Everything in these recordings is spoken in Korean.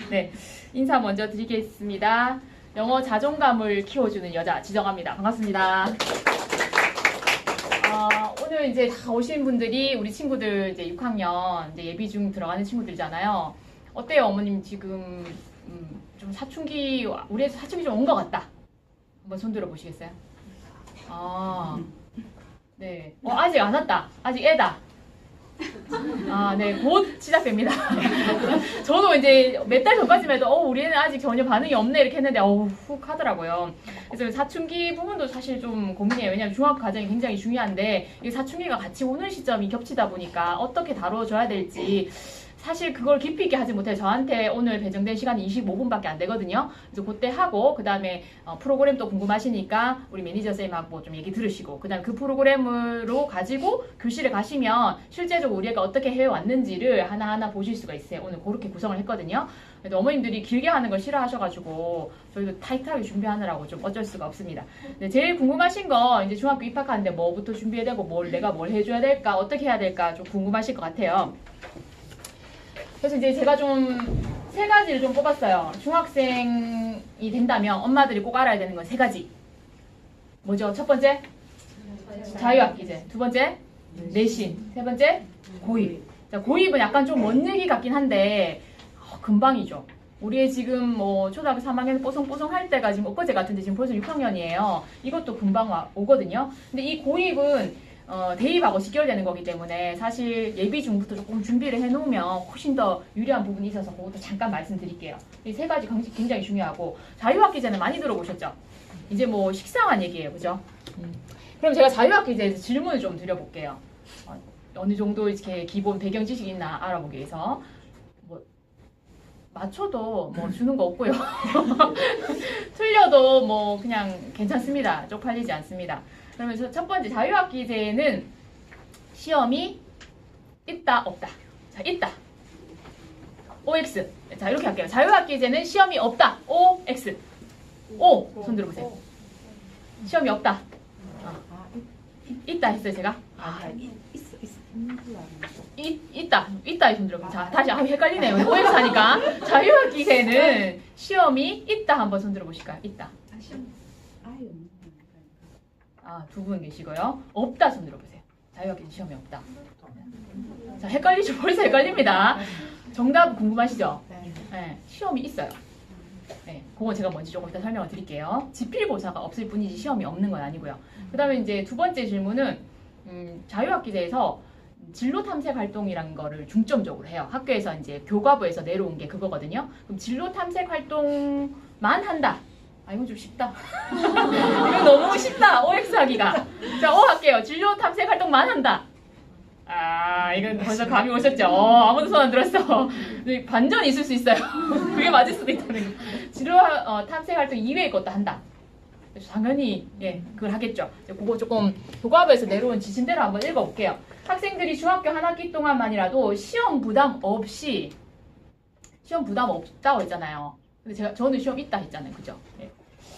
네, 인사 먼저 드리겠습니다. 영어 자존감을 키워주는 여자 지정아입니다. 반갑습니다. 오늘 이제 다 오신 분들이 우리 친구들 이제 6학년 이제 예비 중 들어가는 친구들이잖아요. 어때요, 어머님 지금 좀 사춘기 우리 애도 사춘기 좀 온 것 같다. 한번 손 들어 보시겠어요? 네. 아직 안 왔다. 아직 애다. 네, 곧 시작됩니다. 저도 이제 몇 달 전까지만 해도 우리 애는 아직 전혀 반응이 없네 이렇게 했는데 훅 하더라고요. 그래서 사춘기 부분도 사실 좀 고민이에요. 왜냐하면 중학교 과정이 굉장히 중요한데 이 사춘기가 같이 오는 시점이 겹치다 보니까 어떻게 다뤄줘야 될지 사실 그걸 깊이 있게 하지 못해. 저한테 오늘 배정된 시간이 25분밖에 안 되거든요. 그래서 그때 하고 그 다음에 프로그램도 궁금하시니까 우리 매니저 쌤하고 뭐 좀 얘기 들으시고 그 다음에 그 프로그램으로 가지고 교실에 가시면 실제적으로 우리 애가 어떻게 해왔는지를 하나하나 보실 수가 있어요. 오늘 그렇게 구성을 했거든요. 그래도 어머님들이 길게 하는 걸 싫어하셔가지고 저희도 타이트하게 준비하느라고 좀 어쩔 수가 없습니다. 네, 제일 궁금하신 거 이제 중학교 입학하는데 뭐부터 준비해야 되고 내가 뭘 해줘야 될까 어떻게 해야 될까 좀 궁금하실 것 같아요. 그래서 이제 제가 좀 세 가지를 좀 뽑았어요. 중학생이 된다면 엄마들이 꼭 알아야 되는 건 세 가지. 뭐죠? 첫 번째? 자유학기제. 두 번째? 내신. 세 번째? 고입. 자, 고입은 약간 좀 먼 얘기 같긴 한데 금방이죠. 우리의 지금 뭐 초등학교 3학년 뽀송뽀송 할 때가 지금 엊그제 같은데 지금 벌써 6학년이에요. 이것도 금방 오거든요. 근데 이 고입은 대입하고 직결되는 거기 때문에 사실 예비 중부터 조금 준비를 해놓으면 훨씬 더 유리한 부분이 있어서 그것도 잠깐 말씀드릴게요. 이 세 가지 굉장히 중요하고 자유학기제는 많이 들어보셨죠? 이제 뭐 식상한 얘기예요, 그죠? 그럼 제가 자유학기제에서 질문을 좀 드려볼게요. 어느 정도 이렇게 기본 배경 지식이 있나 알아보기 위해서 뭐 맞춰도 뭐 주는 거 없고요. 틀려도 뭐 그냥 괜찮습니다. 쪽팔리지 않습니다. 그러면 첫 번째 자유학기제는 시험이 있다 없다. 자, 있다. OX. 자, 이렇게 할게요. 자유학기제는 시험이 없다. OX. O. 손 들어보세요. 시험이 없다. 있다 했어요, 제가? 있다. 있다 손 들어보세요. 자, 다시 헷갈리네요. OX 하니까. 자유학기제는 시험이 있다 한번 손 들어보실까요? 있다. 두 분 계시고요. 없다 손 들어보세요. 자유학기제 시험이 없다. 자, 헷갈리죠? 벌써 헷갈립니다. 정답 궁금하시죠? 네, 시험이 있어요. 네, 그거 제가 먼저 조금 이따 설명을 드릴게요. 지필고사가 없을 뿐이지 시험이 없는 건 아니고요. 그 다음에 이제 두 번째 질문은 자유학기제에서 진로 탐색 활동이라는 거를 중점적으로 해요. 학교에서 이제 교과부에서 내려온 게 그거거든요. 그럼 진로 탐색 활동만 한다. 이건 좀 쉽다. 이건 너무 쉽다. OX 하기가. 자, O 할게요. 진로 탐색 활동만 한다. 이건 벌써 감이 오셨죠? 아무도 손 안 들었어. 반전이 있을 수 있어요. 그게 맞을 수도 있다는 거. 진로 탐색 활동 이외의 것도 한다. 당연히 그걸 하겠죠. 그거 조금 교과부에서 내려온 지침대로 한번 읽어볼게요. 학생들이 중학교 한 학기 동안만이라도 시험 부담 없다고 했잖아요. 근데 저는 시험 있다 했잖아요. 그죠?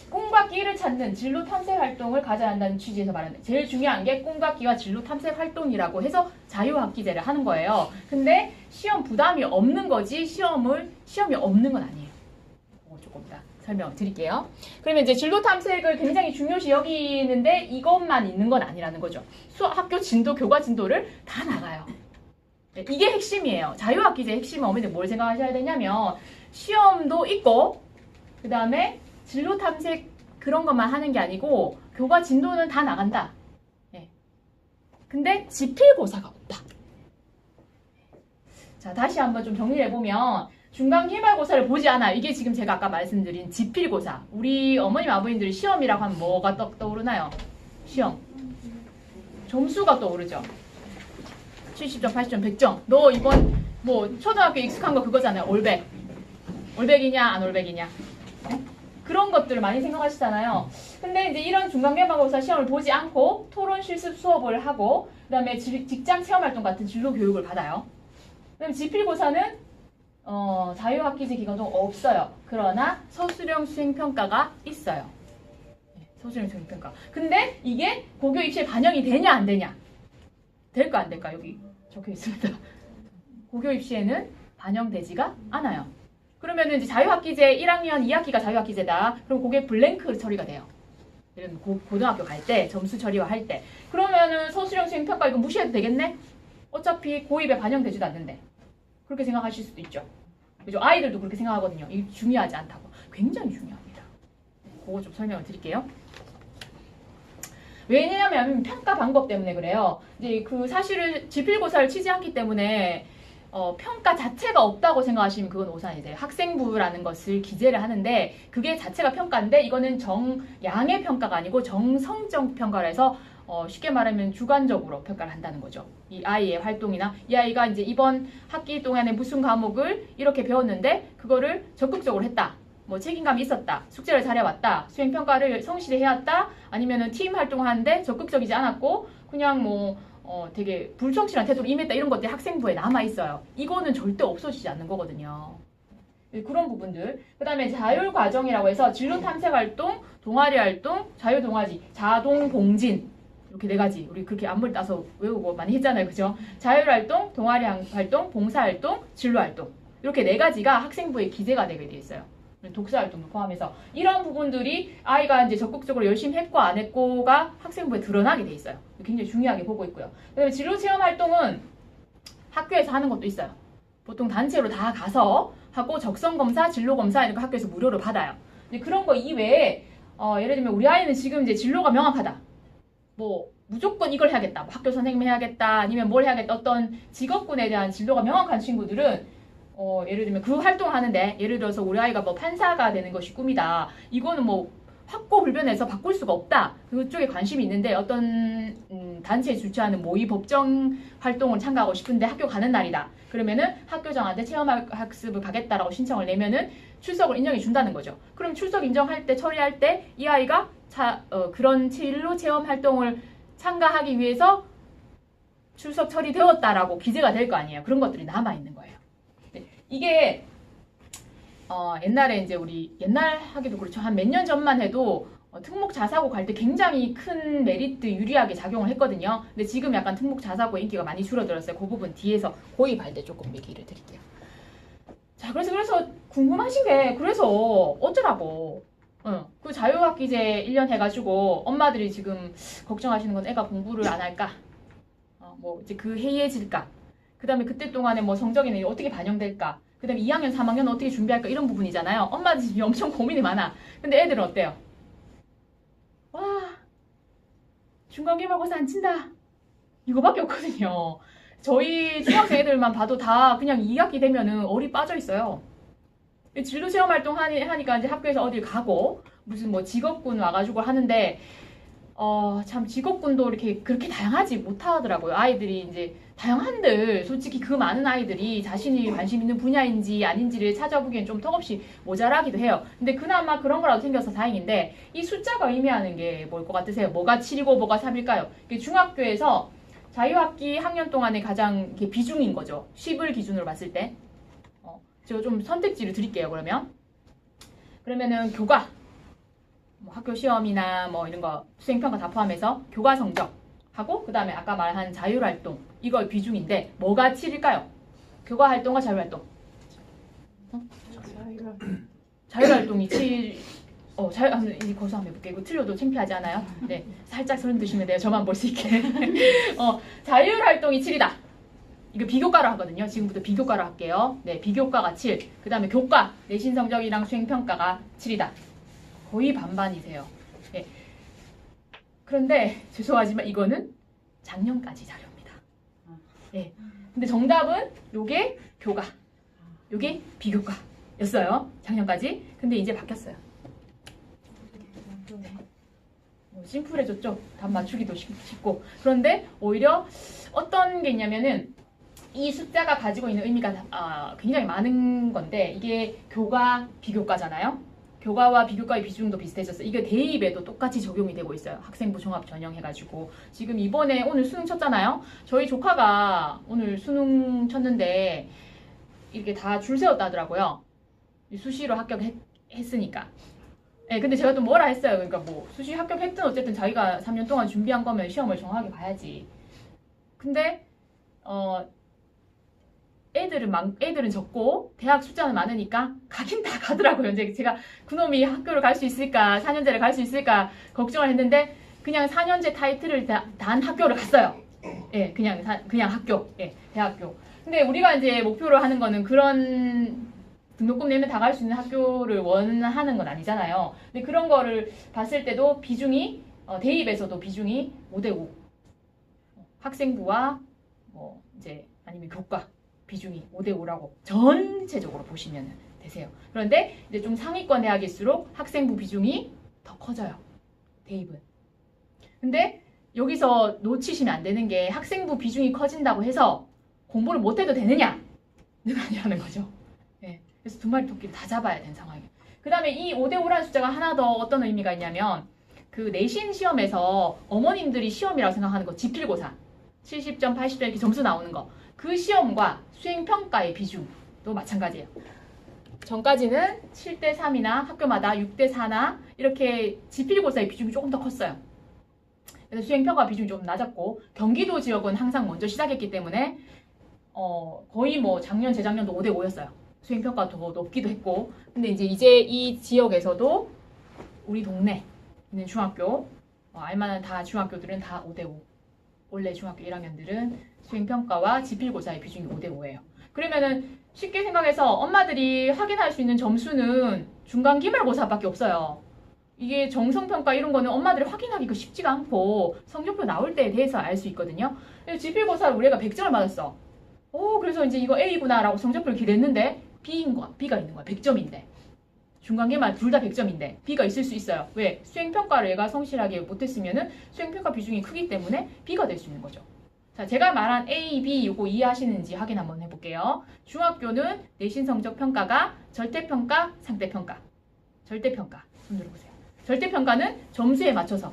꿈과 끼를 찾는 진로 탐색 활동을 가져야 한다는 취지에서 말하는 제일 중요한 게 꿈과 끼와 진로 탐색 활동이라고 해서 자유학기제를 하는 거예요. 근데 시험 부담이 없는 거지 시험이 없는 건 아니에요. 조금 더 설명을 드릴게요. 그러면 이제 진로 탐색을 굉장히 중요시 여기는데 이것만 있는 건 아니라는 거죠. 학교 진도, 교과 진도를 다 나가요. 이게 핵심이에요. 자유학기제 핵심은 어머니들 뭘 생각하셔야 되냐면 시험도 있고 그 다음에 진로 탐색 그런 것만 하는 게 아니고 교과 진도는 다 나간다. 근데 지필고사가 없다. 자, 다시 한번 좀 정리를 해보면 중간 기말고사를 보지 않아요. 이게 지금 제가 아까 말씀드린 지필고사. 우리 어머님 아버님들이 시험이라고 하면 뭐가 떠오르나요? 시험. 점수가 떠오르죠. 70점, 80점, 100점. 너 이번 뭐 초등학교 익숙한 거 그거잖아요. 올백. 올백이냐 안 올백이냐. 그런 것들을 많이 생각하시잖아요. 근데 이제 이런 중간기말고사 시험을 보지 않고 토론 실습 수업을 하고 그 다음에 직장 체험활동 같은 진로 교육을 받아요. 그다음에 지필고사는 자유학기제 기간 동안 없어요. 그러나 서술형 수행평가가 있어요. 서술형 수행평가. 근데 이게 고교 입시에 반영이 되냐 안 되냐? 될까 안 될까? 여기 적혀 있습니다. 고교 입시에는 반영되지가 않아요. 그러면은 이제 자유학기제 1학년 2학기가 자유학기제다. 그럼 그게 블랭크 처리가 돼요. 고등학교 갈 때, 점수 처리와 할 때. 그러면은 서술형 수행평가 이거 무시해도 되겠네? 어차피 고입에 반영되지도 않는데. 그렇게 생각하실 수도 있죠. 그죠? 아이들도 그렇게 생각하거든요. 이게 중요하지 않다고. 굉장히 중요합니다. 그거 좀 설명을 드릴게요. 왜냐하면 평가 방법 때문에 그래요. 이제 그 사실을 지필고사를 치지 않기 때문에 평가 자체가 없다고 생각하시면 그건 오산이세요. 학생부라는 것을 기재를 하는데 그게 자체가 평가인데 이거는 정양의 평가가 아니고 정성적 평가를 해서 쉽게 말하면 주관적으로 평가를 한다는 거죠. 이 아이의 활동이나 이 아이가 이제 이번 학기 동안에 무슨 과목을 이렇게 배웠는데 그거를 적극적으로 했다. 뭐 책임감이 있었다. 숙제를 잘해왔다. 수행평가를 성실히 해왔다. 아니면은 팀 활동을 하는데 적극적이지 않았고 그냥 뭐 되게 불성실한 태도로 임했다. 이런 것들이 학생부에 남아있어요. 이거는 절대 없어지지 않는 거거든요. 그런 부분들. 그 다음에 자율과정이라고 해서 진로 탐색 활동, 동아리 활동, 자유동아리, 자동봉진 이렇게 네 가지. 우리 그렇게 앞머리 따서 외우고 많이 했잖아요. 그죠? 자율활동, 동아리 활동, 봉사활동, 진로활동 이렇게 네 가지가 학생부에 기재가 되게 돼 있어요. 독서활동도 포함해서 이런 부분들이 아이가 이제 적극적으로 열심히 했고 안 했고가 학생부에 드러나게 돼 있어요. 굉장히 중요하게 보고 있고요. 그다음에 진로체험활동은 학교에서 하는 것도 있어요. 보통 단체로 다 가서 하고 적성검사, 진로검사 이런 거 학교에서 무료로 받아요. 근데 그런 거 이외에 예를 들면 우리 아이는 지금 이제 진로가 명확하다. 뭐 무조건 이걸 해야겠다. 뭐 학교 선생님 해야겠다. 아니면 뭘 해야겠다. 어떤 직업군에 대한 진로가 명확한 친구들은 예를 들면 그 활동을 하는데 예를 들어서 우리 아이가 뭐 판사가 되는 것이 꿈이다. 이거는 뭐 확고불변해서 바꿀 수가 없다. 그쪽에 관심이 있는데 어떤 단체에 주최하는 모의 법정 활동을 참가하고 싶은데 학교 가는 날이다. 그러면은 학교장한테 체험학습을 가겠다라고 신청을 내면은 출석을 인정해 준다는 거죠. 그럼 출석 인정할 때 처리할 때 이 아이가 그런 진로 체험 활동을 참가하기 위해서 출석 처리되었다라고 기재가 될 거 아니에요. 그런 것들이 남아 있는 거예요. 이게 옛날에 이제 우리 옛날 하기도 그렇죠. 한 몇 년 전만 해도 특목 자사고 갈 때 굉장히 큰 메리트 유리하게 작용을 했거든요. 근데 지금 약간 특목 자사고의 인기가 많이 줄어들었어요. 그 부분 뒤에서 고입할 때 조금 얘기를 드릴게요. 자, 그래서 궁금하신 게 그래서 어쩌라고 그 자유학기제 1년 해가지고 엄마들이 지금 걱정하시는 건 애가 공부를 안 할까? 뭐 이제 그 해이해질까? 그 다음에 그때 동안에 뭐 성적에는 어떻게 반영될까? 그 다음에 2학년, 3학년 어떻게 준비할까? 이런 부분이잖아요. 엄마들 지금 엄청 고민이 많아. 근데 애들은 어때요? 와, 중간기말고사 안 친다. 이거밖에 없거든요. 저희 중학생 애들만 봐도 다 그냥 2학기 되면은 얼이 빠져 있어요. 진로체험 활동 하니까 이제 학교에서 어딜 가고 무슨 뭐 직업군 와가지고 하는데 참 직업군도 이렇게 그렇게 다양하지 못하더라고요. 아이들이 이제 다양한들 솔직히 그 많은 아이들이 자신이 관심 있는 분야인지 아닌지를 찾아보기엔 좀 턱없이 모자라기도 해요. 근데 그나마 그런 거라도 생겨서 다행인데 이 숫자가 의미하는 게 뭘 것 같으세요? 뭐가 7이고 뭐가 3일까요? 중학교에서 자유학기 학년 동안의 가장 비중인 거죠. 10을 기준으로 봤을 때. 제가 좀 선택지를 드릴게요. 그러면은 교과 뭐 학교 시험이나 뭐 이런 거 수행평가 다 포함해서 교과 성적 하고 그 다음에 아까 말한 자율활동 이거 비중인데 뭐가 7일까요? 교과 활동과 자율활동 자율활동이 7 이제 거기서 한번 해볼게요. 이거 틀려도 창피하지 않아요? 네, 살짝 소름 드시면 돼요. 저만 볼 수 있게. 자율활동이 7이다. 이거 비교과로 하거든요. 지금부터 비교과로 할게요. 네, 비교과가 7. 그 다음에 교과, 내신 성적이랑 수행평가가 7이다. 거의 반반이세요. 네. 그런데 죄송하지만 이거는 작년까지 자료입니다. 네. 근데 정답은 요게 교과, 요게 비교과였어요. 작년까지. 근데 이제 바뀌었어요. 심플해졌죠? 답 맞추기도 쉽고. 그런데 오히려 어떤 게 있냐면은 이 숫자가 가지고 있는 의미가 굉장히 많은 건데 이게 교과, 비교과잖아요. 교과와 비교과의 비중도 비슷해졌어요. 이게 대입에도 똑같이 적용이 되고 있어요. 학생부 종합 전형해가지고 지금 이번에 오늘 수능 쳤잖아요. 저희 조카가 오늘 수능 쳤는데 이렇게 다 줄 세웠다 하더라고요. 수시로 합격했으니까. 네, 근데 제가 또 뭐라 했어요. 그러니까 뭐 수시 합격했든 어쨌든 자기가 3년 동안 준비한 거면 시험을 정확하게 봐야지. 근데 애들은 적고 대학 숫자는 많으니까 가긴 다 가더라고요. 이제 제가 그놈이 학교를 갈 수 있을까, 4년제를 갈 수 있을까 걱정을 했는데 그냥 4년제 타이틀을 단 학교를 갔어요. 예, 그냥 학교, 예, 대학교. 근데 우리가 이제 목표로 하는 거는 그런 등록금 내면 다 갈 수 있는 학교를 원하는 건 아니잖아요. 근데 그런 거를 봤을 때도 비중이 대입에서도 비중이 5대5. 학생부와 뭐 이제 아니면 교과 비중이 5대5라고 전체적으로 보시면 되세요. 그런데 이제 좀 상위권 대학일수록 학생부 비중이 더 커져요. 대입은. 근데 여기서 놓치시면 안 되는 게 학생부 비중이 커진다고 해서 공부를 못해도 되느냐는 아니라는 거죠. 네. 그래서 두 마리 토끼를 다 잡아야 되는 상황이에요. 그 다음에 이 5대5라는 숫자가 하나 더 어떤 의미가 있냐면 그 내신 시험에서 어머님들이 시험이라고 생각하는 거 지필고사 70점, 80점 이렇게 점수 나오는 거 그 시험과 수행평가의 비중도 마찬가지예요. 전까지는 7대3이나 학교마다 6대4나 이렇게 지필고사의 비중이 조금 더 컸어요. 그래서 수행평가 비중이 좀 낮았고 경기도 지역은 항상 먼저 시작했기 때문에 거의 뭐 작년, 재작년도 5대5였어요. 수행평가가 더 높기도 했고 근데 이제 이 지역에서도 우리 동네 있는 중학교 알만한 다 중학교들은 다 5대5 원래 중학교 1학년들은 수행평가와 지필고사의 비중이 5대5예요. 그러면은 쉽게 생각해서 엄마들이 확인할 수 있는 점수는 중간 기말고사밖에 없어요. 이게 정성평가 이런 거는 엄마들이 확인하기가 쉽지가 않고 성적표 나올 때에 대해서 알 수 있거든요. 지필고사를 우리가 100점을 맞았어. 그래서 이제 이거 A구나 라고 성적표를 기대했는데 B가 있는 거야. 100점인데. 중간계말 둘 다 100점인데 B가 있을 수 있어요. 왜? 수행평가를 얘가 성실하게 못했으면은 수행평가 비중이 크기 때문에 B가 될 수 있는 거죠. 자, 제가 말한 A, B 이거 이해하시는지 확인 한번 해볼게요. 중학교는 내신 성적 평가가 절대평가, 상대평가. 절대평가. 손 들어보세요. 절대평가는 점수에 맞춰서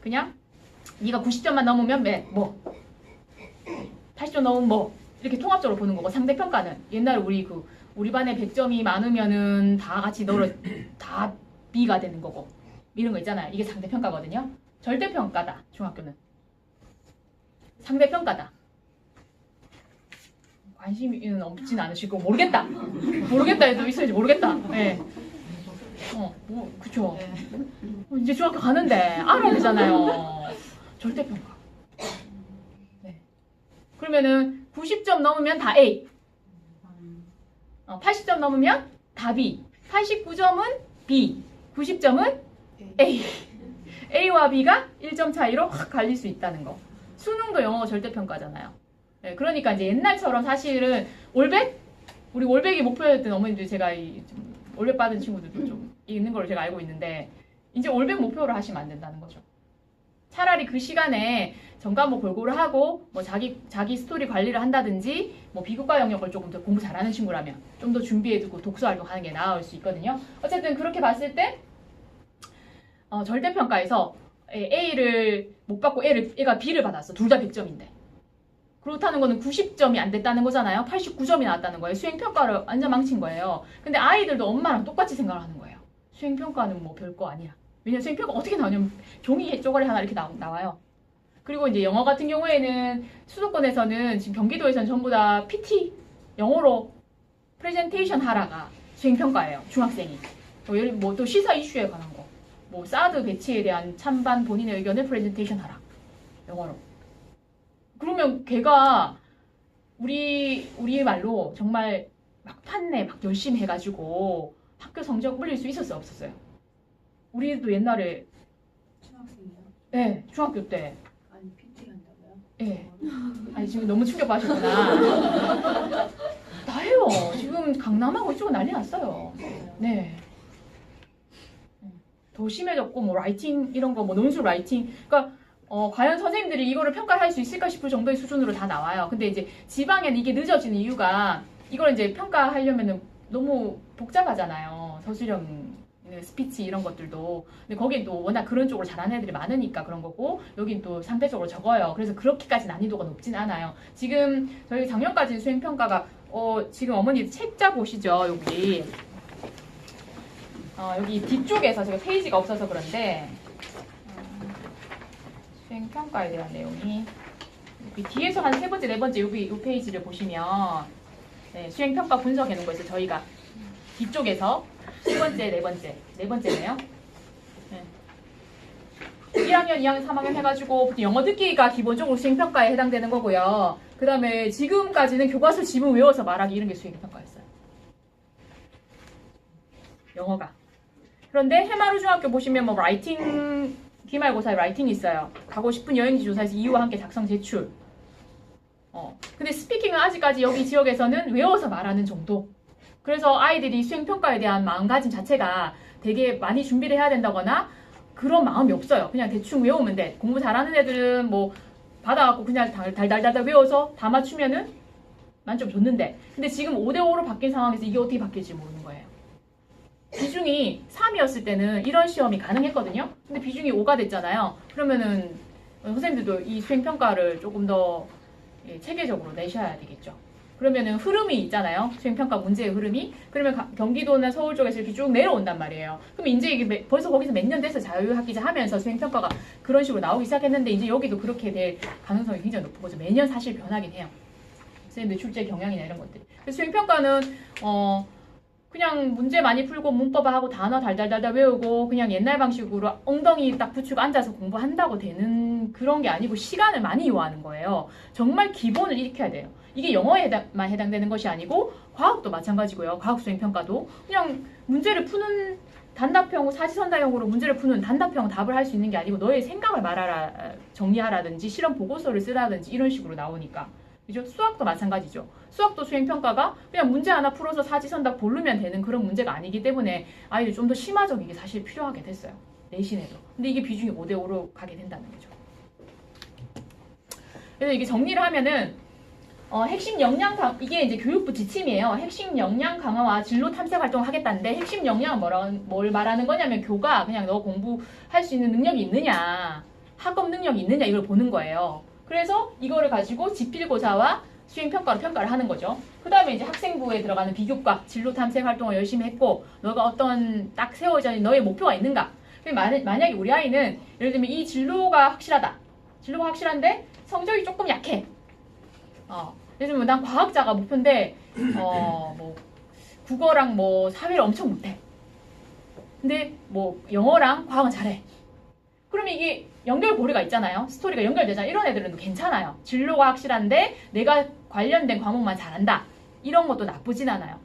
그냥 네가 90점만 넘으면 뭐 80점 넘으면 뭐 이렇게 통합적으로 보는 거고 상대평가는 옛날에 우리 반에 100점이 많으면은 다 같이 다 B가 되는 거고 이런 거 있잖아요. 이게 상대평가거든요. 절대평가다. 중학교는. 상대평가다. 관심이 없진 않으시고 모르겠다 해도 있을지 모르겠다. 네. 그쵸. 이제 중학교 가는데 알아야 되잖아요. 절대평가. 네. 그러면은 90점 넘으면 다 A. 80점 넘으면 다 B. 89점은 B. 90점은 A. A와 B가 1점 차이로 확 갈릴 수 있다는 거. 수능도 영어 절대평가잖아요. 네, 그러니까 이제 옛날처럼 사실은 올백? 우리 올백이 목표였던 어머님들 제가 올백 받은 친구들도 좀 있는 걸 제가 알고 있는데 이제 올백 목표로 하시면 안 된다는 거죠. 차라리 그 시간에 전과목 골고루 하고 뭐 자기 스토리 관리를 한다든지 뭐 비교과 영역을 조금 더 공부 잘하는 친구라면 좀 더 준비해두고 독서 활동하는 게 나을 수 있거든요. 어쨌든 그렇게 봤을 때 절대평가에서 A를 못 받고 얘가 B를 받았어. 둘 다 100점인데. 그렇다는 거는 90점이 안 됐다는 거잖아요. 89점이 나왔다는 거예요. 수행평가를 완전 망친 거예요. 근데 아이들도 엄마랑 똑같이 생각을 하는 거예요. 수행평가는 뭐 별거 아니야. 왜냐면 수행평가 어떻게 나오냐면 종이 쪼가리 하나 이렇게 나와요. 그리고 이제 영어 같은 경우에는 수도권에서는 지금 경기도에서는 전부 다 PT 영어로 프레젠테이션 하라가 수행평가예요. 중학생이. 뭐 또 시사 이슈에 관한 거. 뭐 사드 배치에 대한 찬반 본인의 의견을 프레젠테이션 하라. 영어로. 그러면 걔가 우리 말로 정말 막 판내 막 열심히 해가지고 학교 성적 올릴 수 있었어요? 없었어요? 우리도 옛날에 중학생이요? 네, 중학교 때. 아니 PT 한다고요? 네. 아니 지금 너무 충격받으셨구나. 다 해요. 지금 강남하고 이쪽은 난리 났어요. 네. 더 심해졌고 뭐 라이팅 이런 거 뭐 논술 라이팅 그러니까 과연 선생님들이 이거를 평가할 수 있을까 싶을 정도의 수준으로 다 나와요. 근데 이제 지방에는 이게 늦어지는 이유가 이걸 이제 평가하려면은 너무 복잡하잖아요. 서술형 스피치 이런 것들도. 근데 거긴 또 워낙 그런 쪽으로 잘하는 애들이 많으니까 그런 거고 여긴 또 상대적으로 적어요. 그래서 그렇게까지 난이도가 높진 않아요. 지금 저희 작년까지 수행평가가 지금 어머니 책자 보시죠. 여기 뒤쪽에서 제가 페이지가 없어서 그런데 수행평가에 대한 내용이 여기 뒤에서 한 세 번째, 네 번째 이 페이지를 보시면 네, 수행평가 분석해 놓은 거 있어요. 저희가 뒤쪽에서 세 번째, 네 번째네요. 네. 1학년, 2학년, 3학년 해가지고 보통 영어 듣기가 기본적으로 수행평가에 해당되는 거고요. 그 다음에 지금까지는 교과서 지문 외워서 말하기 이런 게 수행평가였어요. 영어가. 그런데 해마루 중학교 보시면 뭐 라이팅, 기말고사에 라이팅이 있어요. 가고 싶은 여행지 조사에서 이유와 함께 작성 제출. 근데 스피킹은 아직까지 여기 지역에서는 외워서 말하는 정도. 그래서 아이들이 수행평가에 대한 마음가짐 자체가 되게 많이 준비를 해야 된다거나 그런 마음이 없어요. 그냥 대충 외우면 돼. 공부 잘하는 애들은 뭐 받아갖고 그냥 달달달달 외워서 다 맞추면은 만점 줬는데, 근데 지금 5대5로 바뀐 상황에서 이게 어떻게 바뀔지 모르는 거예요. 비중이 3이었을 때는 이런 시험이 가능했거든요. 근데 비중이 5가 됐잖아요. 그러면은 선생님들도 이 수행평가를 조금 더 체계적으로 내셔야 되겠죠. 그러면은 흐름이 있잖아요. 수행평가 문제의 흐름이. 그러면 경기도나 서울 쪽에서 이렇게 쭉 내려온단 말이에요. 그럼 이제 이게 벌써 거기서 몇 년 돼서 자유학기제 하면서 수행평가가 그런 식으로 나오기 시작했는데 이제 여기도 그렇게 될 가능성이 굉장히 높은 거죠. 매년 사실 변하긴 해요. 선생님들 출제 경향이나 이런 것들. 수행평가는 그냥 문제 많이 풀고 문법하고 단어 달달달달 외우고 그냥 옛날 방식으로 엉덩이 딱 붙이고 앉아서 공부한다고 되는 그런 게 아니고 시간을 많이 요하는 거예요. 정말 기본을 익혀야 돼요. 이게 영어에만 해당되는 것이 아니고 과학도 마찬가지고요. 과학 수행평가도 그냥 문제를 푸는 단답형, 사지선다형으로 문제를 푸는 단답형 답을 할 수 있는 게 아니고 너의 생각을 말하라, 정리하라든지 실험 보고서를 쓰라든지 이런 식으로 나오니까. 그죠? 수학도 마찬가지죠. 수학도 수행평가가 그냥 문제 하나 풀어서 사지선답 고르면 되는 그런 문제가 아니기 때문에 아이들이 좀 더 심화적이게 사실 필요하게 됐어요. 내신에도. 근데 이게 비중이 5대5로 가게 된다는 거죠. 그래서 이게 정리를 하면은 핵심 역량 이게 이제 교육부 지침이에요. 핵심 역량 강화와 진로 탐색 활동을 하겠다는데 핵심 역량은 뭘 말하는 거냐면 교가 그냥 너 공부할 수 있는 능력이 있느냐, 학업 능력이 있느냐 이걸 보는 거예요. 그래서 이거를 가지고 지필고사와 수행평가로 평가를 하는 거죠. 그 다음에 이제 학생부에 들어가는 비교과, 진로 탐색 활동을 열심히 했고 너가 어떤 딱 세워져 있는 너의 목표가 있는가. 만약에 우리 아이는 예를 들면 이 진로가 확실하다. 진로가 확실한데 성적이 조금 약해. 예를 들면 난 과학자가 목표인데 뭐 국어랑 뭐 사회를 엄청 못해. 근데 뭐 영어랑 과학은 잘해. 그러면 이게 연결고리가 있잖아요. 스토리가 연결되잖아요. 이런 애들은 괜찮아요. 진로가 확실한데 내가 관련된 과목만 잘한다. 이런 것도 나쁘진 않아요.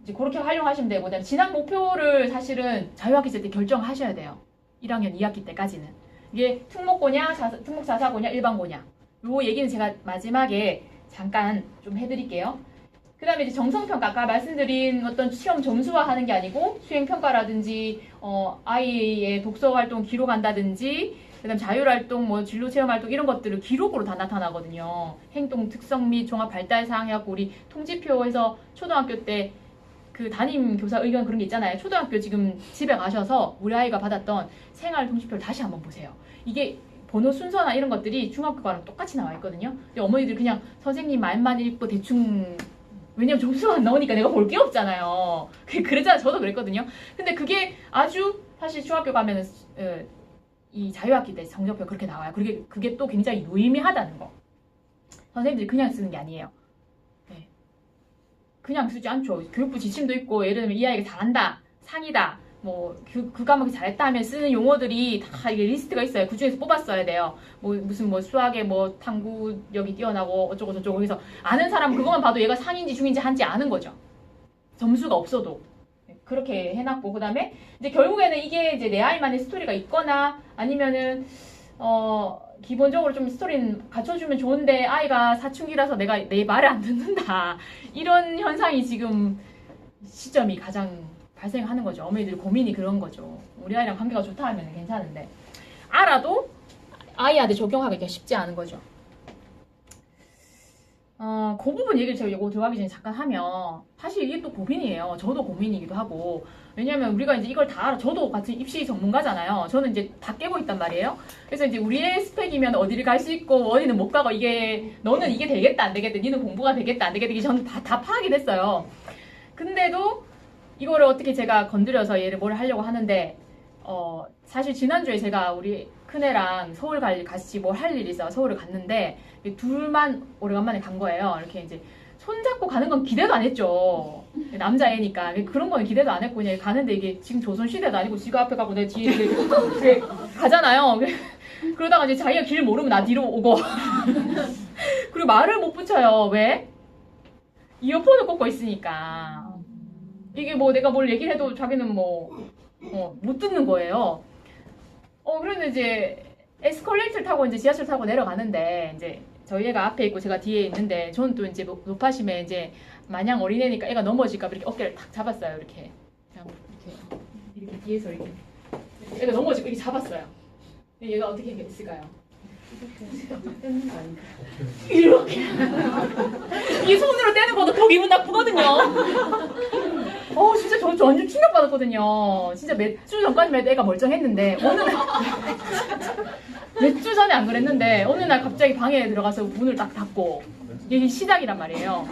이제 그렇게 활용하시면 되고, 그다음에 진학 목표를 사실은 자유학기제 때 결정하셔야 돼요. 1학년 2학기 때까지는. 이게 특목고냐, 특목자사고냐, 일반고냐. 요 얘기는 제가 마지막에 잠깐 좀 해드릴게요. 그 다음에 이제 정성평가, 아까 말씀드린 어떤 시험 점수화 하는 게 아니고 수행평가라든지 아이의 독서활동 기록한다든지 그 다음 자율활동, 뭐 진로체험활동 이런 것들을 기록으로 다 나타나거든요. 행동 특성 및 종합발달사항 해갖고 우리 통지표에서 초등학교 때 그 담임 교사 의견 그런 게 있잖아요. 초등학교 지금 집에 가셔서 우리 아이가 받았던 생활 통지표를 다시 한번 보세요. 이게 번호 순서나 이런 것들이 중학교 거랑 똑같이 나와 있거든요. 근데 어머니들 그냥 선생님 말만 읽고 대충, 왜냐면 점수가 안 나오니까 내가 볼 게 없잖아요. 그랬잖아요. 저도 그랬거든요. 근데 그게 아주 사실 중학교 가면은 이 자유학기 때 성적표 그렇게 나와요. 그게 또 굉장히 유의미하다는 거. 선생님들이 그냥 쓰는 게 아니에요. 네. 그냥 쓰지 않죠. 교육부 지침도 있고, 예를 들면 이 아이가 잘한다, 상이다, 뭐 그 과목이 잘했다 하면 쓰는 용어들이 다 이게 리스트가 있어요. 그 중에서 뽑았어야 돼요. 뭐 무슨 뭐 수학에 뭐 탐구력이 뛰어나고 어쩌고 저쩌고 해서 아는 사람 그것만 봐도 얘가 상인지 중인지 한지 아는 거죠. 점수가 없어도. 그렇게 해놨고, 그 다음에 이제 결국에는 이게 이제 내 아이만의 스토리가 있거나 아니면은 기본적으로 좀 스토리는 갖춰주면 좋은데 아이가 사춘기라서 내가 내 말을 안 듣는다, 이런 현상이 지금 시점이 가장 발생하는 거죠. 어머니들 고민이 그런 거죠. 우리 아이랑 관계가 좋다 하면 괜찮은데 알아도 아이한테 적용하기가 쉽지 않은 거죠. 그 부분 얘기를 제가 이거 들어가기 전에 잠깐 하면 사실 이게 또 고민이에요. 저도 고민이기도 하고, 왜냐면 우리가 이제 이걸 다 알아. 저도 같은 입시 전문가잖아요. 저는 이제 다 깨고 있단 말이에요. 그래서 이제 우리의 스펙이면 어디를 갈 수 있고 어디는 못 가고, 이게 너는 이게 되겠다 안 되겠다, 니는 공부가 되겠다 안 되겠다, 이게 저는 다 파악이 됐어요. 근데도 이거를 어떻게 제가 건드려서 얘를 뭘 하려고 하는데, 사실 지난주에 제가 우리 큰애랑 서울 같이 뭘 할 일이 있어 서울을 갔는데 둘만 오래간만에 간 거예요. 이렇게 이제 손잡고 가는 건 기대도 안 했죠. 남자애니까 그런 거는 기대도 안 했고 그냥 가는데 이게 지금 조선시대도 아니고 지가 앞에 가고 내 뒤에 이렇게 가잖아요. 그러다가 이제 자기가 길 모르면 나 뒤로 오고 그리고 말을 못 붙여요. 왜? 이어폰을 꽂고 있으니까 이게 뭐 내가 뭘 얘기를 해도 자기는 뭐 못 듣는 거예요. 그런데 이제 에스컬레이터를 타고 이제 지하철 타고 내려가는데 이제 저희 애가 앞에 있고 제가 뒤에 있는데 저는 또 이제 높아심에 이제 마냥 어린애니까 애가 넘어질까 봐 이렇게 어깨를 탁 잡았어요. 이렇게 그냥 이렇게 뒤에서 이렇게 애가 넘어지고 이렇게 잡았어요. 근데 얘가 어떻게 했을까요? 이렇게 이 손으로 떼는 것도 더 기분 나쁘거든요. 진짜 저 완전 충격받았거든요. 진짜 몇 주 전까지만 해도 애가 멀쩡했는데 어느 날 몇 주 전에 안 그랬는데 어느 날 갑자기 방에 들어가서 문을 딱 닫고 이게 시작이란 말이에요.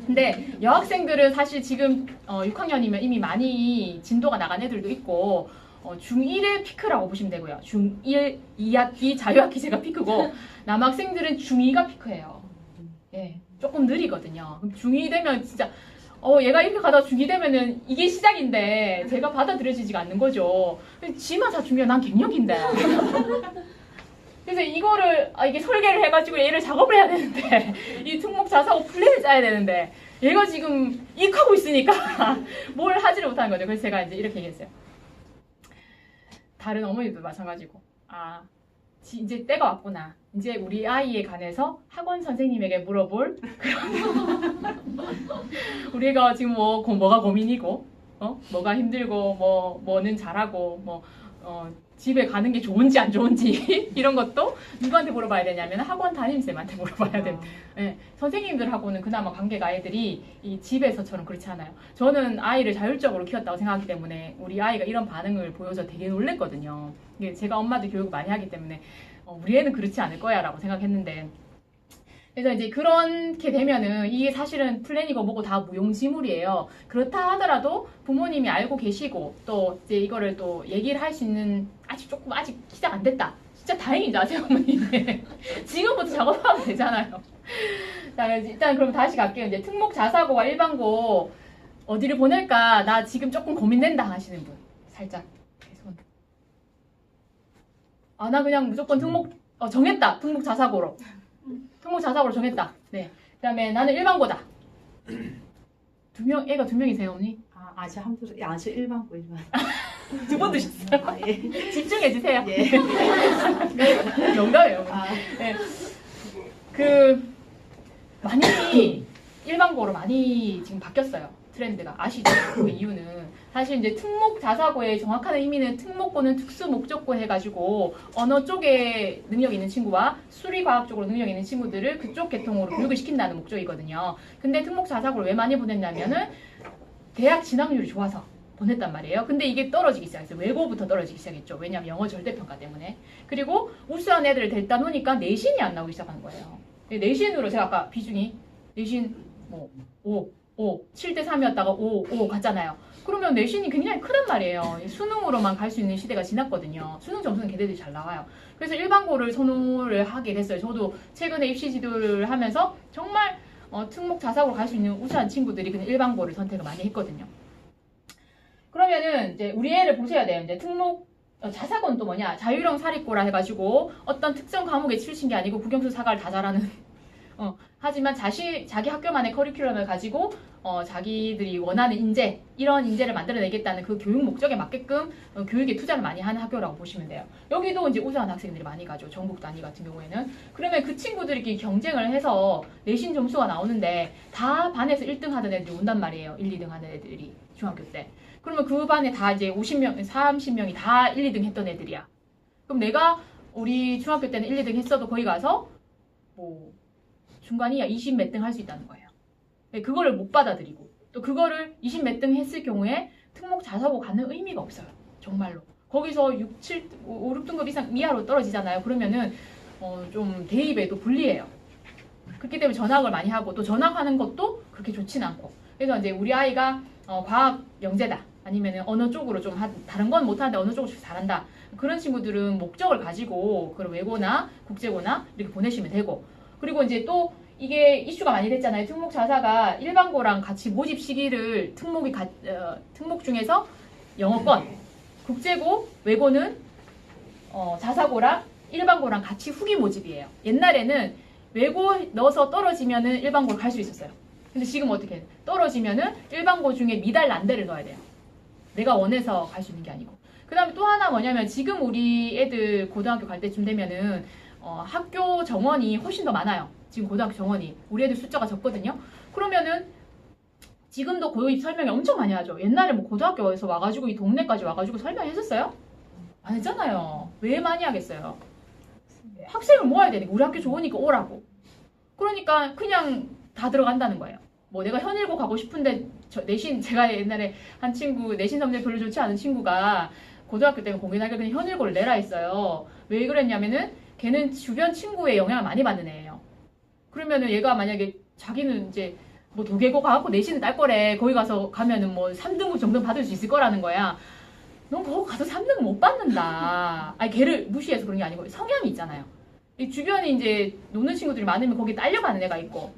근데 여학생들은 사실 지금 6학년이면 이미 많이 진도가 나간 애들도 있고 중1의 피크라고 보시면 되고요. 중1, 2학기, 자유학기 제가 피크고 남학생들은 중2가 피크예요. 예, 조금 느리거든요. 그럼 중2 되면 진짜 얘가 이렇게 가다가 중2 되면은 이게 시작인데 제가 받아들여지지가 않는 거죠. 지만 다 중요해. 난 갱년기인데. 그래서 이거를 이게 설계를 해가지고 얘를 작업을 해야 되는데 이 특목 자사고 플랜을 짜야 되는데 얘가 지금 익하고 있으니까 뭘 하지를 못하는 거죠. 그래서 제가 이제 이렇게 얘기했어요. 다른 어머니도 마찬가지고 이제 때가 왔구나. 이제 우리 아이에 관해서 학원 선생님에게 물어볼 그런 우리가 지금 뭐가 고민이고 뭐가 힘들고 뭐는 잘하고 집에 가는 게 좋은지 안 좋은지 이런 것도 누구한테 물어봐야 되냐면 학원 담임쌤한테 물어봐야 됩니다. 네, 선생님들하고는 그나마 관계가 아이들이 이 집에서처럼 그렇지 않아요. 저는 아이를 자율적으로 키웠다고 생각하기 때문에 우리 아이가 이런 반응을 보여서 되게 놀랬거든요. 이게 제가 엄마도 교육을 많이 하기 때문에 우리 애는 그렇지 않을 거야 라고 생각했는데 그래서 이제 그렇게 되면은 이게 사실은 플랜이고 뭐고 다 무용지물이에요. 그렇다 하더라도 부모님이 알고 계시고 또 이제 이거를 또 얘기를 할 수 있는 아직 시작 안 됐다. 진짜 다행이죠, 아직 어머님. 지금부터 작업하면 되잖아요. 자, 일단 그럼 다시 갈게요. 이제 특목 자사고와 일반고 어디를 보낼까? 나 지금 조금 고민된다 하시는 분. 살짝 손. 나 그냥 무조건 특목 정했다. 특목 자사고로. 특목 자사고로 정했다. 네. 그다음에 나는 일반고다. 애가 두 명이세요, 언니? 아직 아직 일반고. 두 번 드셨어요? 예. 집중해 주세요. 예. 농담이에요. 네. 많이 일반고로 많이 지금 바뀌었어요. 트렌드가. 아시죠? 그 이유는 사실 이제 특목 자사고의 정확한 의미는 특목고는 특수 목적고 해가지고 언어 쪽에 능력 있는 친구와 수리과학 쪽으로 능력 있는 친구들을 그쪽 계통으로 교육을 시킨다는 목적이거든요. 근데 특목 자사고를 왜 많이 보냈냐면은 대학 진학률이 좋아서 보냈단 말이에요. 근데 이게 떨어지기 시작했어요. 외고부터 떨어지기 시작했죠. 왜냐하면 영어 절대평가 때문에. 그리고 우수한 애들을 데려다 놓으니까 내신이 안 나오기 시작한 거예요. 내신으로 제가 아까 비중이 내신 7대 3이었다가 5 갔잖아요. 그러면 내신이 굉장히 크단 말이에요. 수능으로만 갈 수 있는 시대가 지났거든요. 수능 점수는 걔네들이 잘 나와요. 그래서 일반고를 선호를 하게 됐어요. 저도 최근에 입시 지도를 하면서 정말 특목 자사고로 갈 수 있는 우수한 친구들이 그냥 일반고를 선택을 많이 했거든요. 그러면은 이제 우리 애를 보셔야 돼요. 이제 특목 자사고는 또 뭐냐? 자유형 사립고라 해가지고 어떤 특정 과목에 치우친 게 아니고 국영수 사과를 다 잘하는. 하지만 자기 학교만의 커리큘럼을 가지고 자기들이 원하는 인재, 이런 인재를 만들어내겠다는 그 교육 목적에 맞게끔 교육에 투자를 많이 하는 학교라고 보시면 돼요. 여기도 이제 우수한 학생들이 많이 가죠. 전국 단위 같은 경우에는. 그러면 그 친구들끼리 경쟁을 해서 내신 점수가 나오는데 다 반에서 1등 하던 애들이 온단 말이에요. 1, 2등 하는 애들이 중학교 때. 그러면 그 반에 다 이제 50명, 30명이 다 1, 2등 했던 애들이야. 그럼 내가 우리 중학교 때는 1, 2등 했어도 거기 가서 중간이야 20 몇 등 할 수 있다는 거예요. 그거를 못 받아들이고 또 그거를 20 몇 등 했을 경우에 특목 자사고 가는 의미가 없어요. 정말로. 거기서 5, 6등급 이상 이하로 떨어지잖아요. 그러면은 좀 대입에도 불리해요. 그렇기 때문에 전학을 많이 하고 또 전학하는 것도 그렇게 좋진 않고. 그래서 이제 우리 아이가 과학 영재다. 아니면 언어 쪽으로 좀 다른 건 못하는데 언어 쪽으로 잘한다. 그런 친구들은 목적을 가지고 그런 외고나 국제고나 이렇게 보내시면 되고. 그리고 이제 또 이게 이슈가 많이 됐잖아요. 특목 자사가 일반고랑 같이 모집 시기를 특목 중에서 영어권, 국제고, 외고는 자사고랑 일반고랑 같이 후기 모집이에요. 옛날에는 외고 넣어서 떨어지면은 일반고를 갈 수 있었어요. 근데 지금 어떻게 해? 떨어지면은 일반고 중에 미달 난데를 넣어야 돼요. 내가 원해서 갈 수 있는 게 아니고. 그 다음에 또 하나 뭐냐면 지금 우리 애들 고등학교 갈 때쯤 되면은 학교 정원이 훨씬 더 많아요. 지금 고등학교 정원이. 우리 애들 숫자가 적거든요. 그러면은 지금도 고입 설명이 엄청 많이 하죠. 옛날에 뭐 고등학교에서 와가지고 이 동네까지 와가지고 설명했었어요? 안 했잖아요. 왜 많이 하겠어요? 학생을 모아야 되니까. 우리 학교 좋으니까 오라고. 그러니까 그냥 다 들어간다는 거예요. 뭐 내가 현일고 가고 싶은데 제가 옛날에 한 친구 내신 성적 별로 좋지 않은 친구가 고등학교 때문에 공인하게 그냥 현일고를 내라 했어요. 왜 그랬냐면은 걔는 주변 친구의 영향을 많이 받는 애예요. 그러면은 얘가 만약에 자기는 이제 뭐 도계고 가갖고 내신을 딸 거래. 거기 가면은 뭐 3등급 정도 받을 수 있을 거라는 거야. 넌 거기 가서 3등급 못 받는다. 아니 걔를 무시해서 그런 게 아니고 성향이 있잖아요. 이 주변에 이제 노는 친구들이 많으면 거기에 딸려가는 애가 있고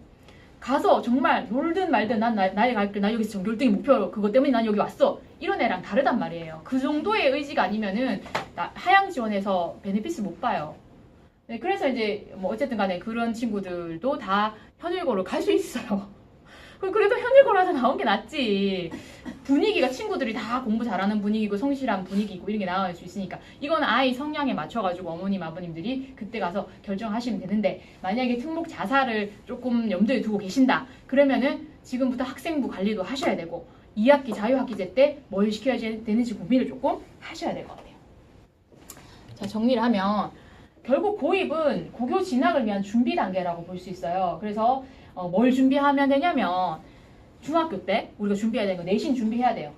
가서 정말 놀든 말든 난 나에 갈게. 나 여기서 전교일등이 목표 그것 때문에 난 여기 왔어. 이런 애랑 다르단 말이에요. 그 정도의 의지가 아니면은 하향 지원해서 베네피스 못 봐요. 네, 그래서 이제 뭐 어쨌든 간에 그런 친구들도 다 현일고로 갈 수 있어요. 그래도 현일고라서 나온 게 낫지. 분위기가 친구들이 다 공부 잘하는 분위기고 성실한 분위기고 이런 게 나올 수 있으니까 이건 아이 성향에 맞춰가지고 어머님 아버님들이 그때 가서 결정하시면 되는데 만약에 특목 자사를 조금 염두에 두고 계신다 그러면은 지금부터 학생부 관리도 하셔야 되고 2학기 자유학기제 때 뭘 시켜야 되는지 고민을 조금 하셔야 될 것 같아요. 자, 정리를 하면 결국 고입은 고교 진학을 위한 준비 단계라고 볼 수 있어요. 그래서 뭘 준비하면 되냐면 중학교 때 우리가 준비해야 되는 거 내신 준비해야 돼요.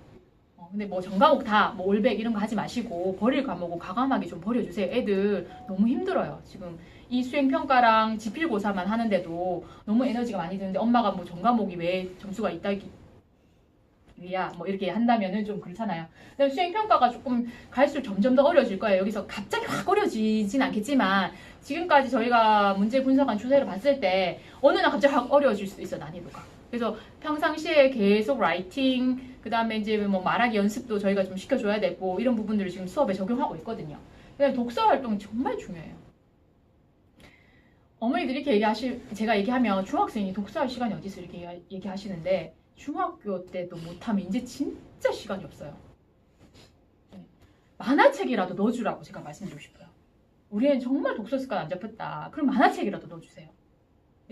근데 뭐 전과목 다 뭐 올백 이런 거 하지 마시고 버릴 과목은 과감하게 좀 버려주세요. 애들 너무 힘들어요. 지금 이 수행평가랑 지필고사만 하는데도 너무 에너지가 많이 드는데 엄마가 뭐 전과목이 왜 점수가 있다기야 뭐 이렇게 한다면은 좀 그렇잖아요. 근데 수행평가가 조금 갈수록 점점 더 어려워질 거예요. 여기서 갑자기 확 어려지진 않겠지만 지금까지 저희가 문제 분석한 추세를 봤을 때 어느 날 갑자기 확 어려워질 수도 있어 난이도가. 그래서 평상시에 계속 라이팅, 그 다음에 이제 뭐 말하기 연습도 저희가 좀 시켜줘야 되고 이런 부분들을 지금 수업에 적용하고 있거든요. 그다음에 독서 활동이 정말 중요해요. 어머니들이 이렇게 제가 얘기하면 중학생이 독서할 시간이 어디 있어 이렇게 얘기하시는데 중학교 때도 못하면 이제 진짜 시간이 없어요. 만화책이라도 넣어주라고 제가 말씀드리고 싶어요. 우리 애는 정말 독서 습관 안 잡혔다. 그럼 만화책이라도 넣어주세요.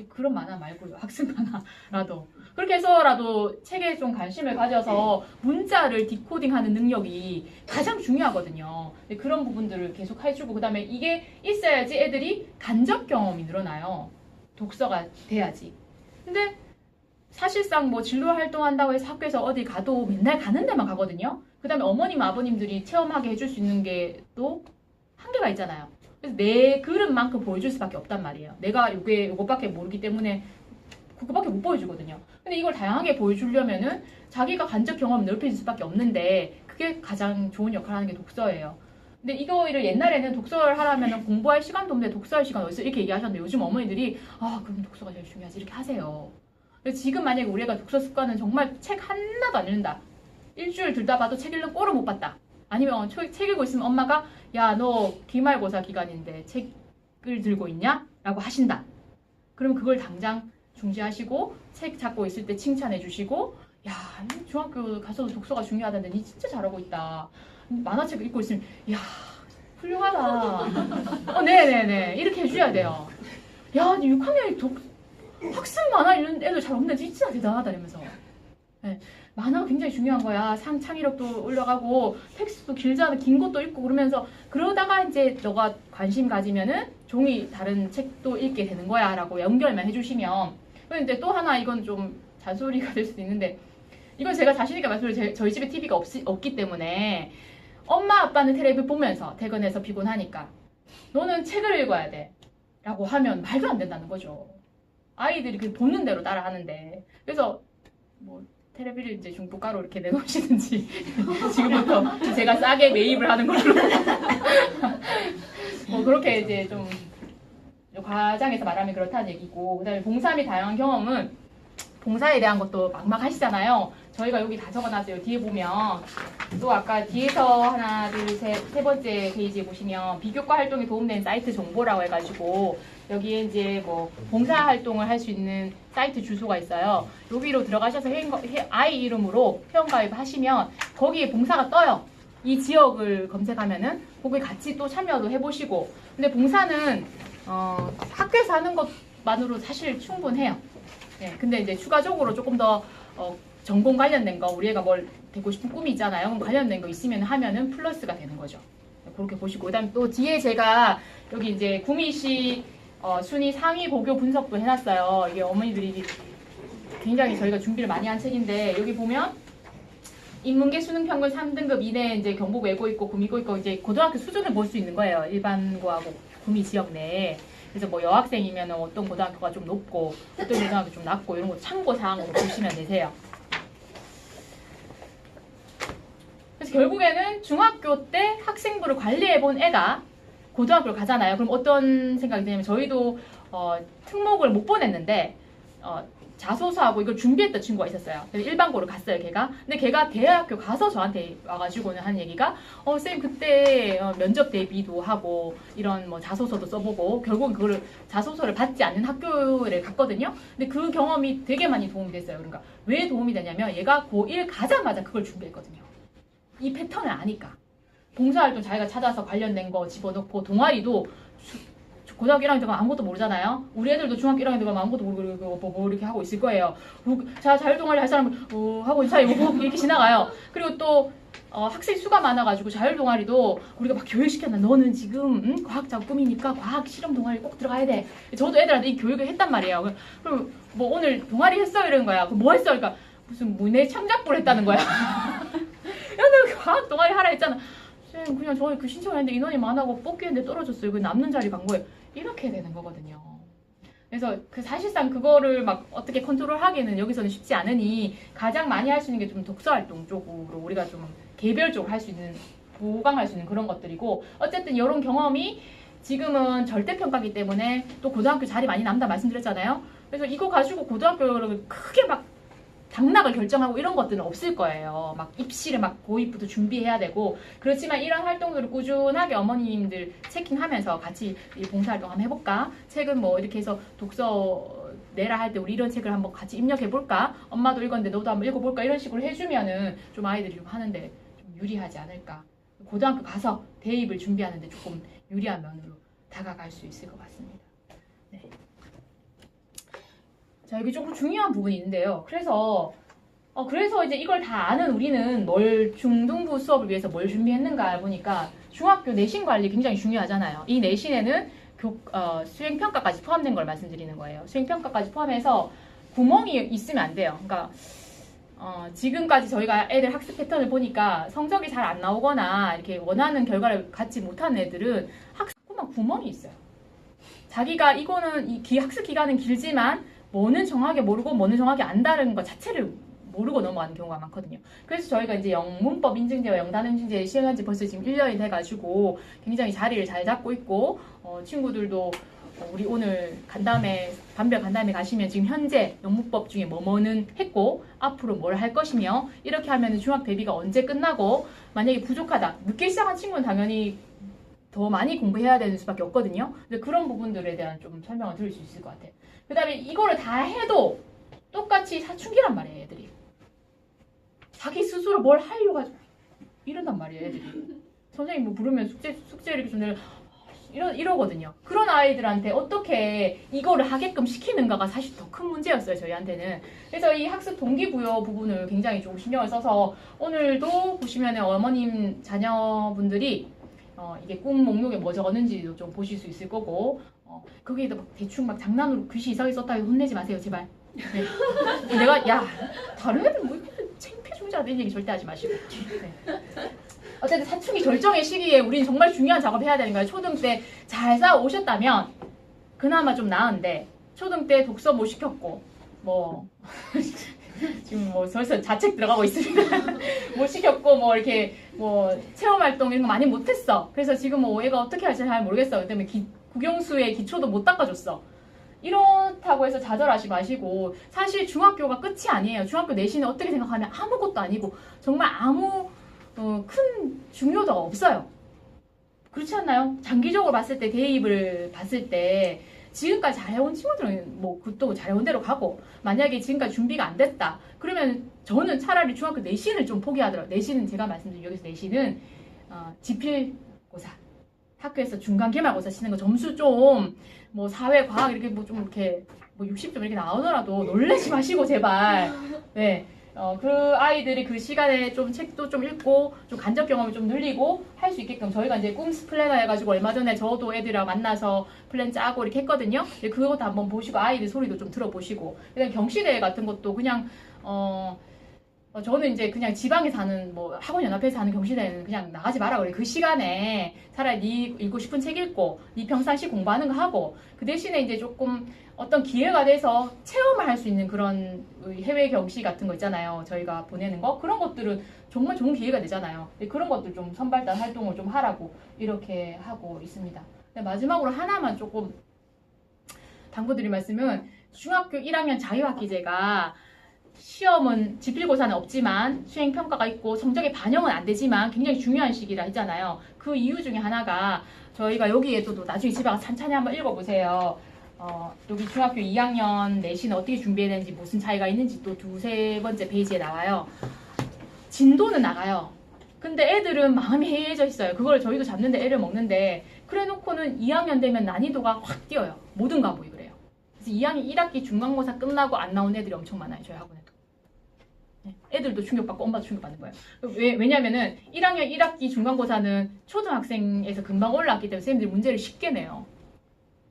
그런 만화 말고요. 학습 만화라도. 그렇게 해서라도 책에 좀 관심을 가져서 문자를 디코딩하는 능력이 가장 중요하거든요. 그런 부분들을 계속 해주고 그 다음에 이게 있어야지 애들이 간접 경험이 늘어나요. 독서가 돼야지. 근데 사실상 뭐 진로 활동한다고 해서 학교에서 어디 가도 맨날 가는 데만 가거든요. 그 다음에 어머님 아버님들이 체험하게 해줄 수 있는 게 또 한계가 있잖아요. 그래서 내 그릇만큼 보여줄 수밖에 없단 말이에요. 내가 요것밖에 모르기 때문에 그거밖에 못 보여주거든요. 근데 이걸 다양하게 보여주려면은 자기가 간접 경험을 넓혀질 수밖에 없는데 그게 가장 좋은 역할을 하는 게 독서예요. 근데 이거를 옛날에는 독서를 하려면 공부할 시간도 없는데 독서할 시간 어디서 이렇게 얘기하셨는데 요즘 어머니들이 그럼 독서가 제일 중요하지 이렇게 하세요. 그래서 지금 만약에 우리가 독서 습관은 정말 책 하나도 안 읽는다. 일주일 들다 봐도 책 읽는 꼴을 못 봤다. 아니면 책 읽고 있으면 엄마가 야, 너 기말고사 기간인데 책을 들고 있냐? 라고 하신다. 그러면 그걸 당장 중지하시고 책 잡고 있을 때 칭찬해 주시고 야, 중학교 가서도 독서가 중요하다는데 니 진짜 잘하고 있다. 만화책 읽고 있으면 야, 훌륭하다. 네네네. 이렇게 해줘야 돼요. 야, 니 6학년이 학습 만화 읽는 애들 잘 없는데 진짜 대단하다 이러면서. 네. 만화가 굉장히 중요한 거야. 창의력도 올라가고 텍스트도 길잖아. 긴 것도 읽고 그러면서 그러다가 이제 너가 관심 가지면은 다른 책도 읽게 되는 거야 라고 연결만 해주시면. 근데 또 하나 이건 좀 잔소리가 될 수도 있는데 이건 제가 자신있게 말씀드려요. 저희 집에 TV가 없기 때문에 엄마 아빠는 텔레비 보면서 퇴근해서 피곤하니까 너는 책을 읽어야 돼 라고 하면 말도 안 된다는 거죠. 아이들이 그 보는 대로 따라 하는데. 그래서 뭐 텔레비를 이제 중고가로 이렇게 내놓으시든지 지금부터 제가 싸게 매입을 하는 걸로 뭐 그렇게 이제 좀 과장에서 말하면 그렇다는 얘기고, 그다음에 봉사 및 다양한 경험은 봉사에 대한 것도 막막하시잖아요. 저희가 여기 다 적어놨어요. 뒤에 보면 또 아까 뒤에서 하나, 둘, 셋, 세 번째 페이지에 보시면 비교과 활동에 도움되는 사이트 정보라고 해가지고 여기에 이제 뭐 봉사 활동을 할 수 있는 사이트 주소가 있어요. 여기로 들어가셔서 아이 이름으로 회원가입 하시면 거기에 봉사가 떠요. 이 지역을 검색하면은 거기 같이 또 참여도 해보시고. 근데 봉사는 학교에서 하는 것만으로 사실 충분해요. 네, 근데 이제 추가적으로 조금 더 전공 관련된 거, 우리 애가 뭘 되고 싶은 꿈이 있잖아요. 그럼 관련된 거 있으면 하면은 플러스가 되는 거죠. 그렇게 보시고, 그다음 또 뒤에 제가 여기 이제 구미시 순위 상위 고교 분석도 해놨어요. 이게 어머니들이 굉장히 저희가 준비를 많이 한 책인데, 여기 보면 인문계 수능 평균 3등급 이내에 이제 경북 외고 있고 구미고 있고 이제 고등학교 수준을 볼 수 있는 거예요. 일반고하고 구미 지역 내에. 그래서 뭐 여학생이면 어떤 고등학교가 좀 높고 어떤 고등학교 좀 낮고 이런 거 참고 사항으로 보시면 되세요. 그래서 결국에는 중학교 때 학생부를 관리해 본 애가 고등학교를 가잖아요. 그럼 어떤 생각이 드냐면 저희도 특목을 못 보냈는데 자소서하고 이걸 준비했던 친구가 있었어요. 일반고를 갔어요, 걔가. 근데 걔가 대학교 가서 저한테 와가지고는 하는 얘기가, 쌤, 그때 면접 대비도 하고, 이런 뭐 자소서도 써보고, 결국 그거를, 자소서를 받지 않는 학교를 갔거든요? 근데 그 경험이 되게 많이 도움이 됐어요. 그러니까, 왜 도움이 되냐면, 얘가 고1 가자마자 그걸 준비했거든요. 이 패턴을 아니까. 봉사활동 자기가 찾아서 관련된 거 집어넣고, 동아리도, 고등학교 1학년 되면 아무것도 모르잖아요. 우리 애들도 중학교 1학년 되면 아무것도 모르고 뭐 이렇게 하고 있을 거예요. 자, 자율동아리 할 사람은 하고 있어요. 이렇게 지나가요. 그리고 또 학생 수가 많아가지고 자율동아리도 우리가 막 교육시켰나. 너는 지금 과학자 꿈이니까 과학 실험 동아리 꼭 들어가야 돼. 저도 애들한테 이 교육을 했단 말이에요. 그럼 뭐 오늘 동아리 했어 이러는 거야. 그럼 뭐 했어? 그러니까 무슨 문해 창작부를 했다는 거야. 야, 너 과학 동아리 하라 했잖아. 쌤, 그냥 저 그 신청했는데 인원이 많아고 뽑기했는데 떨어졌어요. 그 남는 자리 간 거예요. 이렇게 되는 거거든요. 그래서 사실상 그거를 막 어떻게 컨트롤하기는 여기서는 쉽지 않으니 가장 많이 할 수 있는 게 좀 독서활동 쪽으로 우리가 좀 개별적으로 할 수 있는, 보강할 수 있는 그런 것들이고, 어쨌든 이런 경험이 지금은 절대평가기 때문에 또 고등학교 자리 많이 남다 말씀드렸잖아요. 그래서 이거 가지고 고등학교를 크게 막 당락을 결정하고 이런 것들은 없을 거예요. 막 입시를 막 고입부터 준비해야 되고. 그렇지만 이런 활동들을 꾸준하게 어머님들 체킹하면서 같이 이 봉사활동 한번 해볼까? 책은 뭐 이렇게 해서 독서 내라 할 때 우리 이런 책을 한번 같이 입력해볼까? 엄마도 읽었는데 너도 한번 읽어볼까? 이런 식으로 해주면은 좀 아이들이 좀 하는데 좀 유리하지 않을까? 고등학교 가서 대입을 준비하는데 조금 유리한 면으로 다가갈 수 있을 것 같습니다. 네. 자, 여기 조금 중요한 부분이 있는데요. 그래서 이제 이걸 다 아는 우리는 중등부 수업을 위해서 뭘 준비했는가 보니까 중학교 내신 관리 굉장히 중요하잖아요. 이 내신에는 수행평가까지 포함된 걸 말씀드리는 거예요. 수행평가까지 포함해서 구멍이 있으면 안 돼요. 그러니까 지금까지 저희가 애들 학습 패턴을 보니까 성적이 잘 안 나오거나 이렇게 원하는 결과를 갖지 못하는 애들은 학습만 구멍이 있어요. 자기가 이거는 학습 기간은 길지만 뭐는 정확하게 모르고 뭐는 정확하게 안다는 것 자체를 모르고 넘어가는 경우가 많거든요. 그래서 저희가 이제 영문법 인증제와 영단어 인증제 시행한 지 벌써 지금 1년이 돼가지고 굉장히 자리를 잘 잡고 있고, 친구들도 우리 오늘 반별 간담회 가시면 지금 현재 영문법 중에 뭐는 했고 앞으로 뭘 할 것이며, 이렇게 하면 중학 대비가 언제 끝나고, 만약에 부족하다 늦게 시작한 친구는 당연히 더 많이 공부해야 되는 수밖에 없거든요. 근데 그런 부분들에 대한 좀 설명을 드릴 수 있을 것 같아요. 그 다음에 이거를 다 해도 똑같이 사춘기란 말이에요, 애들이. 자기 스스로 뭘 하려고 하지 이런단 말이에요, 애들이. 선생님 뭐 부르면 숙제 이렇게 좀 이러거든요. 그런 아이들한테 어떻게 이거를 하게끔 시키는가가 사실 더 큰 문제였어요, 저희한테는. 그래서 이 학습 동기부여 부분을 굉장히 좀 신경을 써서 오늘도 보시면 어머님 자녀분들이 이게 꿈 목록에 뭐 적었는지도 좀 보실 수 있을 거고, 거기에도 막 대충 막 장난으로 글씨 이상하게 썼다고 혼내지 마세요, 제발. 네. 내가 다른 애들 뭐 창피해 주자 이런 얘기 절대 하지 마시고. 네. 어쨌든 사춘기 결정의 시기에 우리는 정말 중요한 작업 해야 되는 거예요. 초등 때 잘 쌓아 오셨다면 그나마 좀 나은데, 초등 때 독서 못 시켰고 지금 뭐 벌써 자책 들어가고 있습니다. 못 시켰고 이렇게 체험 활동 이런 거 많이 못했어. 그래서 지금 얘가 어떻게 할지 잘 모르겠어. 그때문에 국영수의 기초도 못 닦아줬어. 이렇다고 해서 좌절하지 마시고 사실 중학교가 끝이 아니에요. 중학교 내신은 어떻게 생각하면 아무것도 아니고 정말 아무 큰 중요도가 없어요. 그렇지 않나요? 장기적으로 봤을 때 대입을 봤을 때 지금까지 잘해온 친구들은 뭐 그것도 잘해온 대로 가고 만약에 지금까지 준비가 안 됐다 그러면 저는 차라리 중학교 내신을 좀 포기하더라고요. 내신은 제가 말씀드린 여기서 내신은 지필고사 학교에서 중간 기말고사 치는 거 점수 좀 뭐 사회 과학 이렇게 뭐 좀 이렇게 뭐 60점 이렇게 나오더라도 놀라지 마시고 제발 네. 그 아이들이 그 시간에 좀 책도 좀 읽고 좀 간접 경험을 좀 늘리고 할 수 있게끔 저희가 이제 꿈스 플래너 해가지고 얼마 전에 저도 애들이랑 만나서 플랜 짜고 이렇게 했거든요. 그것도 한번 보시고 아이들 소리도 좀 들어보시고 그다음 경시대회 같은 것도 그냥 저는 이제 그냥 지방에 사는 뭐 학원 연합회에서 하는 경시대회는 그냥 나가지 마라 그래. 그 시간에 차라리 네 읽고 싶은 책 읽고 네 평상시 공부하는 거 하고 그 대신에 이제 조금 어떤 기회가 돼서 체험을 할 수 있는 그런 해외 경시 같은 거 있잖아요. 저희가 보내는 거 그런 것들은 정말 좋은 기회가 되잖아요. 그런 것들 좀 선발단 활동을 좀 하라고 이렇게 하고 있습니다. 마지막으로 하나만 조금 당부드릴 말씀은 중학교 1학년 자유학기제가 시험은 지필고사는 없지만 수행평가가 있고 성적에 반영은 안 되지만 굉장히 중요한 시기라 했잖아요. 그 이유 중에 하나가 저희가 여기에도 나중에 집에 가서 찬찬히 한번 읽어보세요. 여기 중학교 2학년 내신 어떻게 준비해야 되는지 무슨 차이가 있는지 또 두세 번째 페이지에 나와요. 진도는 나가요. 근데 애들은 마음이 해이해져 있어요. 그걸 저희도 잡는데 애를 먹는데 그래 놓고는 2학년 되면 난이도가 확 뛰어요. 모든 과목이 그래요. 그래서 2학년 1학기 중간고사 끝나고 안 나온 애들이 엄청 많아요. 저희 학원에도. 네, 애들도 충격받고 엄마도 충격받는 거예요. 왜냐면은 1학년 1학기 중간고사는 초등학생에서 금방 올라왔기 때문에 선생님들이 문제를 쉽게 내요.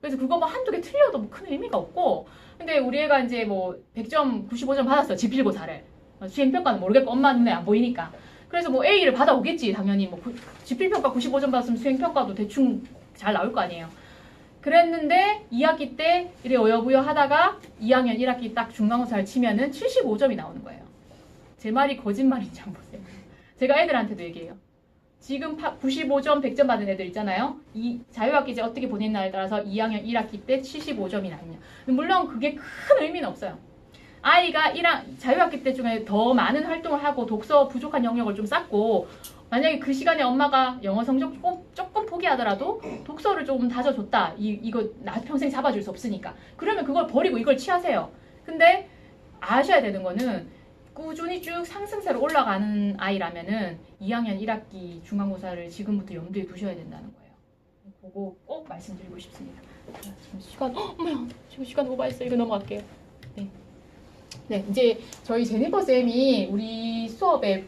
그래서 그거 뭐 한두 개 틀려도 뭐 큰 의미가 없고 근데 우리 애가 이제 뭐 100점 95점 받았어요. 지필고사를. 수행평가는 모르겠고 엄마 눈에 안 보이니까. 그래서 뭐 A를 받아오겠지 당연히. 뭐 지필평가 95점 받았으면 수행평가도 대충 잘 나올 거 아니에요. 그랬는데 2학기 때 이래 어여부여 하다가 2학년 1학기 딱 중간고사를 치면은 75점이 나오는 거예요. 제 말이 거짓말인지 한번 보세요. 제가 애들한테도 얘기해요. 지금 95점 100점 받은 애들 있잖아요. 이 자유학기제 어떻게 보냈나에 따라서 2학년 1학기 때 75점이 나냐. 물론 그게 큰 의미는 없어요. 아이가 자유학기 때 중에 더 많은 활동을 하고 독서 부족한 영역을 좀 쌓고 만약에 그 시간에 엄마가 영어 성적 조금 포기하더라도 독서를 조금 다져줬다. 이거 나 평생 잡아줄 수 없으니까. 그러면 그걸 버리고 이걸 취하세요. 근데 아셔야 되는 거는 꾸준히 쭉 상승세로 올라가는 아이라면은 2학년 1학기 중간고사를 지금부터 염두에 두셔야 된다는 거예요. 그거 꼭 말씀드리고 싶습니다. 지금 시간, 어머야, 지금 시간 오버했어요. 이거 넘어갈게요. 네, 이제 저희 제니퍼 쌤이 우리 수업의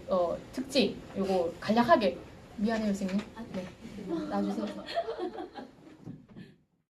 특징, 요거 간략하게 미안해요, 선생님. 네, 놔주세요.